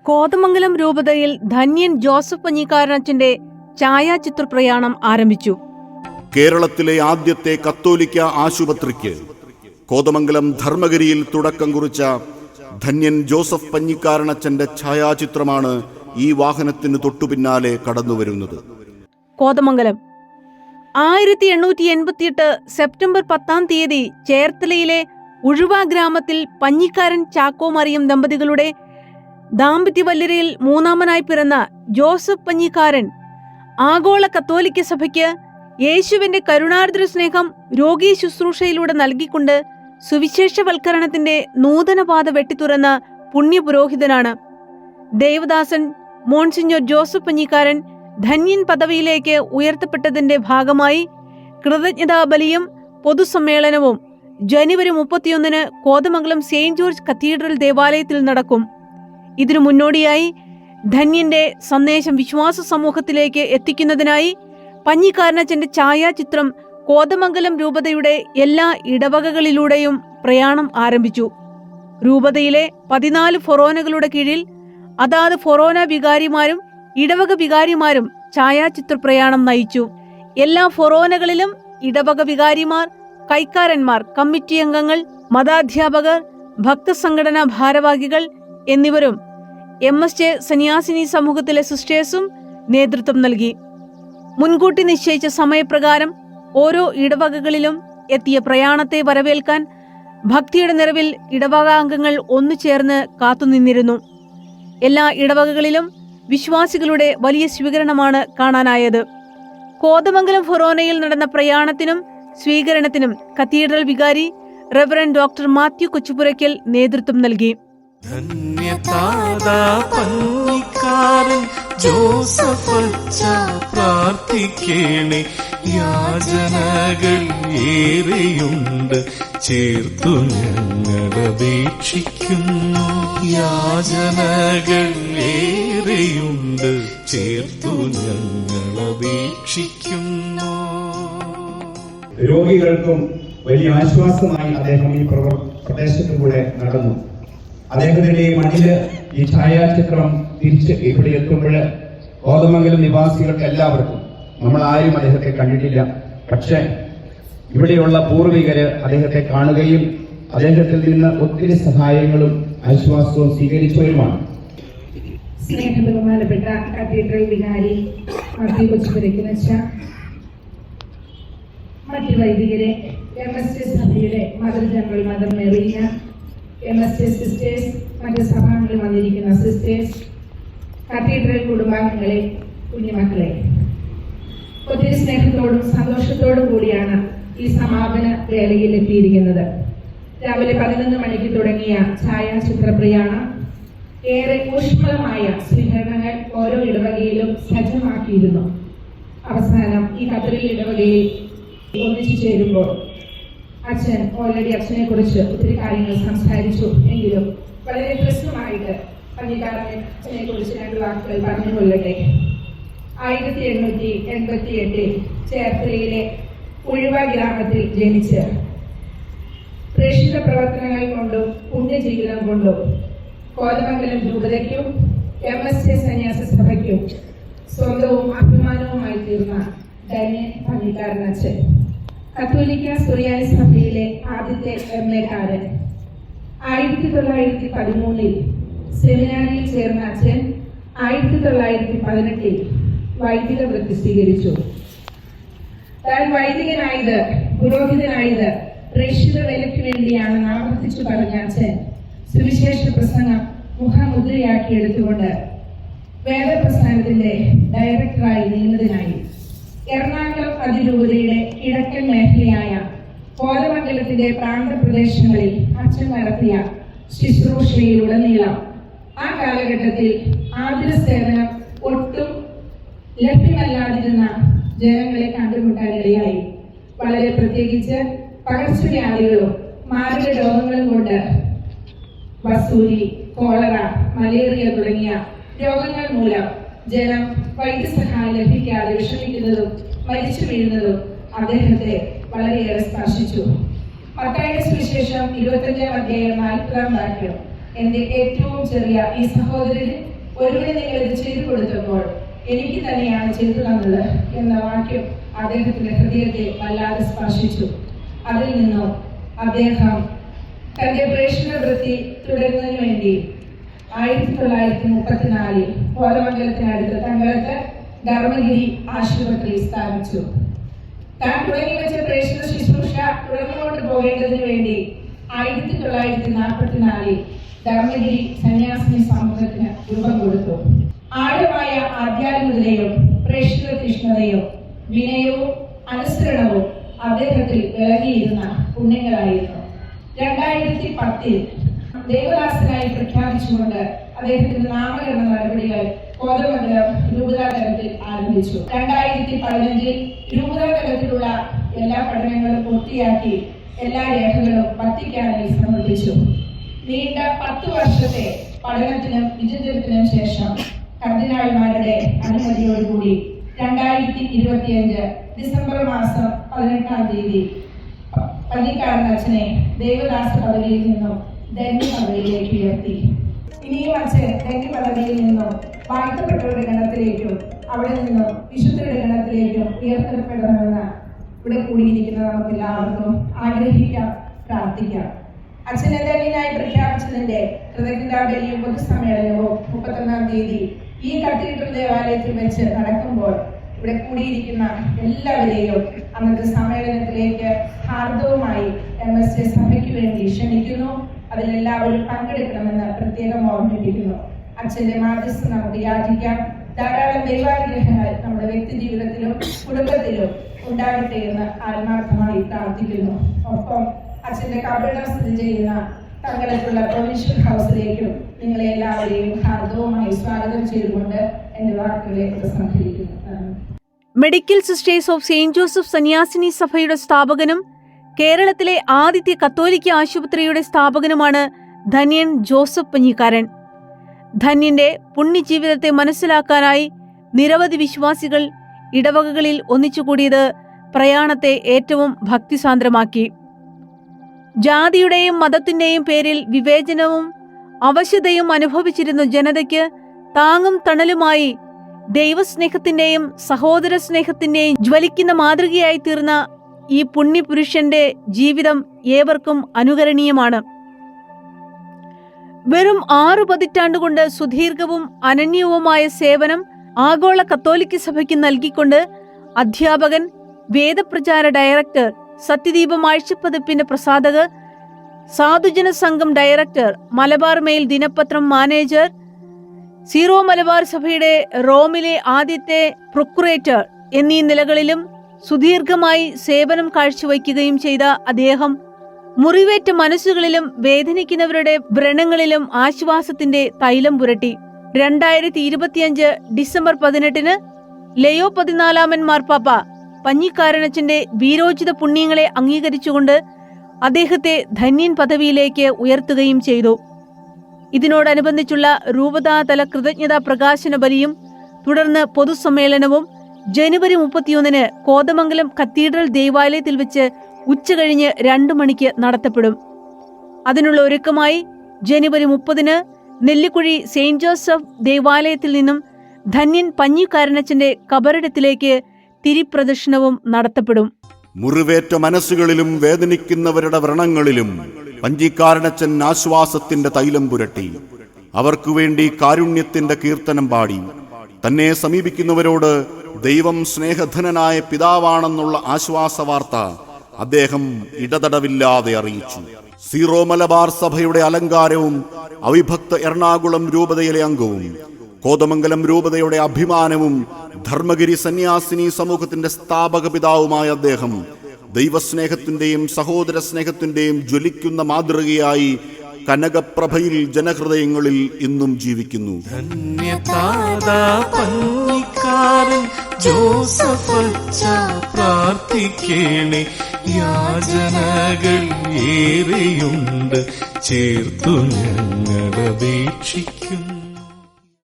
കോതമംഗലം രൂപതയിൽ ധന്യൻ ജോസഫ് പഞ്ഞിക്കാരനച്ചന്റെ ഛായാചിത്ര പ്രയാണം ആരംഭിച്ചു. കേരളത്തിലെ ആദ്യത്തെ കത്തോലിക്ക ആശുപത്രിക്ക് കോതമംഗലം ധർമ്മഗിരിയിൽ തുടക്കം കുറിച്ച ധന്യൻ ജോസഫ് പഞ്ഞിക്കാരനച്ചന്റെ ഛായാചിത്രമാണ് ഈ വാഹനത്തിന് തൊട്ടുപിന്നാലെ കടന്നുവരുന്നത്. കോതമംഗലം 1888 സെപ്റ്റംബർ 10 ചേർത്തലയിലെ ഉഴുവ ഗ്രാമത്തിൽ പഞ്ഞിക്കാരൻ ചാക്കോ മറിയം ദമ്പതികളുടെ ദാമ്പത്യവല്യരയിൽ മൂന്നാമനായി പിറന്ന ജോസഫ് പഞ്ഞിക്കാരൻ ആഗോള കത്തോലിക്ക സഭയ്ക്ക് യേശുവിന്റെ കരുണാർദ്ര സ്നേഹം രോഗീ ശുശ്രൂഷയിലൂടെ നൽകിക്കൊണ്ട് സുവിശേഷവൽക്കരണത്തിന്റെ നൂതനപാത വെട്ടിത്തുറന്ന പുണ്യപുരോഹിതനാണ്. ദേവദാസൻ മോൺസിഞ്ഞോർ ജോസഫ് പഞ്ഞിക്കാരൻ ധന്യൻ പദവിയിലേക്ക് ഉയർത്തപ്പെട്ടതിന്റെ ഭാഗമായി കൃതജ്ഞതാബലിയും പൊതുസമ്മേളനവും ജനുവരി 31 കോതമംഗലം സെയിന്റ് ജോർജ് കത്തീഡ്രൽ ദേവാലയത്തിൽ നടക്കും. ഇതിനു മുന്നോടിയായി ധന്യന്റെ സന്ദേശം വിശ്വാസ സമൂഹത്തിലേക്ക് എത്തിക്കുന്നതിനായി പഞ്ഞിക്കാരനച്ചന്റെ ഛായാചിത്രം കോതമംഗലം രൂപതയുടെ എല്ലാ ഇടവകകളിലൂടെയും പ്രയാണം ആരംഭിച്ചു. രൂപതയിലെ 14 ഫൊറോനകളുടെ കീഴിൽ അതാത് ഫൊറോന വികാരിമാരും ഇടവക വികാരിമാരും ഛായാചിത്ര പ്രയാണം നയിച്ചു. എല്ലാ ഫൊറോനകളിലും ഇടവക വികാരിമാർ, കൈക്കാരന്മാർ, കമ്മിറ്റി അംഗങ്ങൾ, മതാധ്യാപകർ, ഭക്തസംഘടനാ ഭാരവാഹികൾ എന്നിവരും MSJ സന്യാസിനി സമൂഹത്തിലെ സിസ്റ്റേഴ്സും നേതൃത്വം നൽകി. മുൻകൂട്ടി നിശ്ചയിച്ച സമയപ്രകാരം ഓരോ ഇടവകകളിലും എത്തിയ പ്രയാണത്തെ വരവേൽക്കാൻ ഭക്തിയുടെ നിറവിൽ ഇടവകാംഗങ്ങൾ ഒന്നുചേർന്ന് കാത്തുനിന്നിരുന്നു. എല്ലാ ഇടവകകളിലും വിശ്വാസികളുടെ വലിയ സ്വീകരണമാണ് കാണാനായത്. കോതമംഗലം ഫൊറോനയിൽ നടന്ന പ്രയാണത്തിനും സ്വീകരണത്തിനും കത്തീഡ്രൽ വികാരി റെവറൻഡ് ഡോക്ടർ മാത്യു കൊച്ചുപുരയ്ക്കൽ നേതൃത്വം നൽകി. പഞ്ഞിക്കാരൻ ജോസഫച്ച പ്രാർത്ഥിക്കേണേ, യാചനകൾ ഏറെയുണ്ട് ചേർത്തു ഞങ്ങളപേക്ഷിക്കുന്നു. യാചനകൾ ഏറെയുണ്ട് ചേർത്തു ഞങ്ങളപേക്ഷിക്കുന്നു. രോഗികൾക്കും വലിയ ആശ്വാസമായി അദ്ദേഹം ഈ പ്രദേശത്തു കൂടെ നടന്നു. അദ്ദേഹത്തിന്റെ ഈ മണ്ണില് ഈ ഛായാചിത്രം തിരിച്ച് ഇവിടെ എത്തുമ്പോൾ കോതമംഗലം നിവാസികൾക്ക് എല്ലാവർക്കും, നമ്മൾ ആരും അദ്ദേഹത്തെ കണ്ടിട്ടില്ല, പക്ഷെ ഇവിടെയുള്ള പൂർവികര് അദ്ദേഹത്തെ കാണുകയും അദ്ദേഹത്തിൽ നിന്ന് ഒത്തിരി സഹായങ്ങളും ആശ്വാസവും സ്വീകരിച്ചവരുമാണ്. സ്നേഹബഹുമാനപ്പെട്ട കത്തീഡ്രൽ വികാരി മാത്യു കൊച്ചുപുരയ്ക്കലച്ച, മറ്റു വൈദികരെ, MSJ സഭയുടെ mother general mother Merina, MSJ sisters, മറ്റ് സഭാംഗങ്ങളിൽ വന്നിരിക്കുന്ന സിസ്റ്റേഴ്സ്, കത്തീഡ്രൽ കുടുംബാംഗങ്ങളെ, കുഞ്ഞുമക്കളെ, ഒത്തിരി സ്നേഹത്തോടും സന്തോഷത്തോടും കൂടിയാണ് ഈ സമാപന വേളയിൽ എത്തിയിരിക്കുന്നത്. രാവിലെ 11 മണിക്ക് തുടങ്ങിയ ഛായാചിത്ര പ്രയാണം ഏറെ ഊഷ്മളമായ സ്വീകരണങ്ങൾ ഓരോ ഇടവകയിലും സജ്ജമാക്കിയിരുന്നു. അവസാനം ഈ കത്തീഡ്രൽ ഇടവകയിൽ ഒന്നിച്ചു ചേരുമ്പോൾ അച്ഛൻ അച്ഛനെ കുറിച്ച് ഒത്തിരി കാര്യങ്ങൾ സംസാരിച്ചു. എങ്കിലും വളരെ പ്രശ്നമായിട്ട് പഞ്ഞിക്കാരനെ കുറിച്ച് 2 വാക്കുകൾ പറഞ്ഞുകൊള്ളട്ടെ. 1888 ചേർത്തലയിലെ ഉഴുവ ഗ്രാമത്തിൽ ജനിച്ച് പ്രേക്ഷിത പ്രവർത്തനങ്ങൾ കൊണ്ടും പുണ്യജീവിതം കൊണ്ടും കോതമംഗലം രൂപതയ്ക്കും MSJ സന്യാസ സഭയ്ക്കും സ്വന്തവും അഭിമാനവുമായി തീർന്ന ധന്യൻ പഞ്ഞിക്കാരനച്ചൻ, കത്തോലിക്ക സുറിയാനി സഭയിലെ ആദ്യത്തെ MA-കാരൻ. 1913 സെമിനാരിയിൽ ചേർന്ന അച്ഛൻ 1918 വൈദിക വൃത്തി സ്വീകരിച്ചു. താൻ വൈദികനായത്, പുരോഹിതനായത് പ്രേക്ഷിത വേലയ്ക്ക് വേണ്ടിയാണെന്ന് ആവർത്തിച്ചു പറഞ്ഞ അച്ഛൻ സുവിശേഷ പ്രസംഗം മുഖമുദ്രയാക്കി എടുത്തുകൊണ്ട് വേദപ്രസ്ഥാനത്തിന്റെ ഡയറക്ടറായി നിയമിതനായി. എറണാകുളം അതിരൂപതയുടെ കിഴക്കൻ മേഖലയായ കോതമംഗലത്തിന്റെ പ്രാന്തപ്രദേശങ്ങളിൽ അച്ഛൻ നടത്തിയ ശുശ്രൂഷയിലുടനീളം ആ കാലഘട്ടത്തിൽ ആതുര സേവനം ഒട്ടും ലഭ്യമല്ലാതിരുന്ന ജനങ്ങളെ കണ്ടുമുട്ടാനിടയായി. വളരെ പ്രത്യേകിച്ച് പകർച്ചവ്യാധികളും മാരക രോഗങ്ങളും കൊണ്ട് വസൂരി, കോളറ, മലേറിയ തുടങ്ങിയ രോഗങ്ങൾ മൂലം ജനം വൈദ്യസഹായം ലഭിക്കാതെ വിഷമിക്കുന്നതും മരിച്ചു വീഴുന്നതും അദ്ദേഹത്തെ വളരെയേറെ സ്പർശിച്ചു. മത്തായിയുടെ സുവിശേഷം 25-ാം അധ്യായം 40-ാം വാക്യം, എന്റെ ഏറ്റവും ചെറിയ ഈ സഹോദരന് ഒരുവന് നിങ്ങൾ ഇത് ചെയ്തു കൊടുത്തപ്പോൾ എനിക്ക് തന്നെയാണ് ചെയ്തു തന്നത് എന്ന വാക്യം അദ്ദേഹത്തിന്റെ ഹൃദയത്തെ വല്ലാതെ സ്പർശിച്ചു. അതിൽ നിന്നും അദ്ദേഹം തന്റെ പ്രേക്ഷക വൃത്തി തുടരുന്നതിന് വേണ്ടി 1934 കോതമംഗലത്തിനടുത്ത് തങ്ങളത്ത് ധർമ്മഗിരി ആശുപത്രി സ്ഥാപിച്ചു. താൻ തുടങ്ങി വെച്ച പ്രേക്ഷക ശുശ്രൂഷ തുടർന്നുകൊണ്ട് പോകേണ്ടതിന് വേണ്ടി 1944 ധർമ്മഗിരി സന്യാസിനി സമൂഹത്തിന് രൂപം കൊടുത്തു. ആഴമായ ആധ്യാത്മികതയും പ്രേക്ഷക തീഷ്ണതയും വിനയവും അനുസരണവും അദ്ദേഹത്തിൽ വിളങ്ങിയിരുന്ന പുണ്യങ്ങളായിരുന്നു. 2010 ദേവദാസനായി പ്രഖ്യാപിച്ചുകൊണ്ട് അദ്ദേഹത്തിന്റെ നാമകരണ നടപടികൾ കോതമംഗലം രൂപതാ തലത്തിൽ ആരംഭിച്ചു. 2015 രൂപതാ തലത്തിലുള്ള എല്ലാ പഠനങ്ങളും പൂർത്തിയാക്കി എല്ലാ രേഖകളും വത്തിക്കാനിൽ സമർപ്പിച്ചു. നീണ്ട 10 വർഷത്തെ പഠനത്തിനും വിചിന്തനത്തിനും ശേഷം കർദിനാൾമാരുടെ അനുമതിയോടുകൂടി 2025 ഡിസംബർ മാസം 18-ാം തീയതി പള്ളിക്കാരൻ അച്ഛനെ ദേവദാസ പദവിയിൽ നിന്നും ധന്യ പദവിയിലേക്ക് ഉയർത്തി. ഇനിയും അച്ഛൻ ധന്യ പദവിയിൽ നിന്നും വാഴ്ത്തപ്പെട്ടവരുടെ ഗണത്തിലേക്കും അവിടെ നിന്നും വിശുദ്ധരുടെ ഗണത്തിലേക്കും ഉയർത്തപ്പെടണമെന്ന് ഇവിടെ കൂടിയിരിക്കുന്ന നമുക്ക് എല്ലാവർക്കും ആഗ്രഹിക്കാം, പ്രാർത്ഥിക്കാം. അച്ഛനെ ധന്യനായി പ്രഖ്യാപിച്ചതിന്റെ കൃതജ്ഞതാബലിയും പൊതുസമ്മേളനവും 31-ാം തീയതി ഈ കത്തീഡ്രൽ ദേവാലയത്തിൽ വെച്ച് നടക്കുമ്പോൾ ഇവിടെ കൂടിയിരിക്കുന്ന എല്ലാവരെയും അന്നത്തെ സമ്മേളനത്തിലേക്ക് ഹാർദവുമായി MSJ സഭയ്ക്ക് വേണ്ടി ക്ഷണിക്കുന്നു. അതിലെല്ലാവരും പങ്കെടുക്കണമെന്ന് പ്രത്യേകം ഓർമ്മിപ്പിക്കുന്നു. അച്ഛന്റെ മാധ്യസ്ഥം നമുക്ക് യാചിക്കാം. ധാരാളം ദൈവാനുഗ്രഹങ്ങൾ നമ്മുടെ വ്യക്തി ജീവിതത്തിലും കുടുംബത്തിലും ഉണ്ടാകട്ടെ എന്ന് ആത്മാർത്ഥമായി പ്രാർത്ഥിക്കുന്നു. ഒപ്പം അച്ഛന്റെ കബറിടം സ്ഥിതി ചെയ്യുന്ന തങ്ങളത്തുള്ള പ്രൊവിൻഷ്യൽ ഹൗസിലേക്കും നിങ്ങളെ എല്ലാവരെയും ഹാർദവുമായി സ്വാഗതം ചെയ്തുകൊണ്ട് എന്റെ വാക്കുകളെ ഉപസംഹരിക്കുന്നു. Medical sisters of saint Joseph സന്യാസിനി സഭയുടെ സ്ഥാപകനും കേരളത്തിലെ ആദ്യത്തെ കത്തോലിക്ക ആശുപത്രിയുടെ സ്ഥാപകനുമാണ് ധന്യൻ ജോസഫ് പഞ്ഞിക്കാരൻ. ധന്യന്റെ പുണ്യജീവിതത്തെ മനസ്സിലാക്കാനായി നിരവധി വിശ്വാസികൾ ഇടവകകളിൽ ഒന്നിച്ചുകൂടിയത് പ്രയാണത്തെ ഏറ്റവും ഭക്തിസാന്ദ്രമാക്കി. ജാതിയുടെയും മതത്തിന്റെയും പേരിൽ വിവേചനവും അവശതയും അനുഭവിച്ചിരുന്ന ജനതയ്ക്ക് താങ്ങും തണലുമായി ദൈവസ്നേഹത്തിന്റെയും സഹോദര സ്നേഹത്തിന്റെയും ജ്വലിക്കുന്ന മാതൃകയായി തീർന്ന ഈ പുണ്യപുരുഷന്റെ ജീവിതം ഏവർക്കും അനുകരണീയമാണ്. വെറും 6 പതിറ്റാണ്ടുകൊണ്ട് സുദീർഘവും അനന്യവുമായ സേവനം ആഗോള കത്തോലിക്ക സഭയ്ക്ക് നൽകിക്കൊണ്ട് അധ്യാപകൻ, വേദപ്രചാര ഡയറക്ടർ, സത്യദീപം ആഴ്ചപ്പതിപ്പിന്റെ പ്രസാധകർ, സാധുജന സംഘം ഡയറക്ടർ, മലബാർ മെയിൽ ദിനപത്രം മാനേജർ, സീറോ മലബാർ സഭയുടെ റോമിലെ ആദ്യത്തെ പ്രൊക്കുറേറ്റർ എന്നീ നിലകളിലും സുദീർഘമായി സേവനം കാഴ്ചവയ്ക്കുകയും ചെയ്ത അദ്ദേഹം മുറിവേറ്റ മനസ്സുകളിലും വേദനിക്കുന്നവരുടെ വ്രണങ്ങളിലും ആശ്വാസത്തിന്റെ തൈലം പുരട്ടി. 2025 ഡിസംബർ 18 ലയോ 14 മാർപ്പാപ്പ പഞ്ഞിക്കാരനച്ചന്റെ വീരോചിത പുണ്യങ്ങളെ അംഗീകരിച്ചുകൊണ്ട് അദ്ദേഹത്തെ ധന്യൻ പദവിയിലേക്ക് ഉയർത്തുകയും ചെയ്തു. ഇതിനോടനുബന്ധിച്ചുള്ള രൂപതാതല കൃതജ്ഞതാ പ്രകാശന ബലിയും തുടർന്ന് പൊതുസമ്മേളനവും ജനുവരി 31 കോതമംഗലം കത്തീഡ്രൽ ദേവാലയത്തിൽ വെച്ച് ഉച്ചകഴിഞ്ഞ് 2 മണിക്ക് നടത്തപ്പെടും. അതിനുള്ള ഒരുക്കമായി ജനുവരി 30 നെല്ലിക്കുഴി സെയിന്റ് ജോസഫ് ദേവാലയത്തിൽ നിന്നും ധന്യൻ പഞ്ഞിക്കാരനച്ചന്റെ കബറിടത്തിലേക്ക് തിരിപ്രദക്ഷിണവും നടത്തപ്പെടും. മുറിവേറ്റ മനസ്സുകളിലും വേദനിക്കുന്നവരുടെ വ്രണങ്ങളിലും പഞ്ഞിക്കാരനച്ചൻ ആശ്വാസത്തിന്റെ തൈലം പുരട്ടി. അവർക്കുവേണ്ടി കാരുണ്യത്തിന്റെ കീർത്തനം പാടി. തന്നെ സമീപിക്കുന്നവരോട് ദൈവം സ്നേഹധനനായ പിതാവാണെന്നുള്ള ആശ്വാസവാർത്ത അദ്ദേഹം ഇടതടവില്ലാതെ അറിയിച്ചു. സീറോ മലബാർ സഭയുടെ അലങ്കാരവും അവിഭക്ത എറണാകുളം രൂപതയിലെ അംഗവും കോതമംഗലം രൂപതയുടെ അഭിമാനവും ധർമ്മഗിരി സന്യാസിനി സമൂഹത്തിന്റെ സ്ഥാപക പിതാവുമായ അദ്ദേഹം ദൈവസ്നേഹത്തിന്റെയും സഹോദര സ്നേഹത്തിന്റെയും ജ്വലിക്കുന്ന മാതൃകയായി കനകപ്രഭയിൽ ജനഹൃദയങ്ങളിൽ ഇന്നും ജീവിക്കുന്നു. ധന്യതാദാ പഞ്ഞിക്കാരൻ ജോസഫച്ച പ്രാർത്ഥിക്കേണേ. യാചനകൾ ഏറെയുണ്ട് ചേർത്തു ഞങ്ങളപേക്ഷിക്കുന്നു.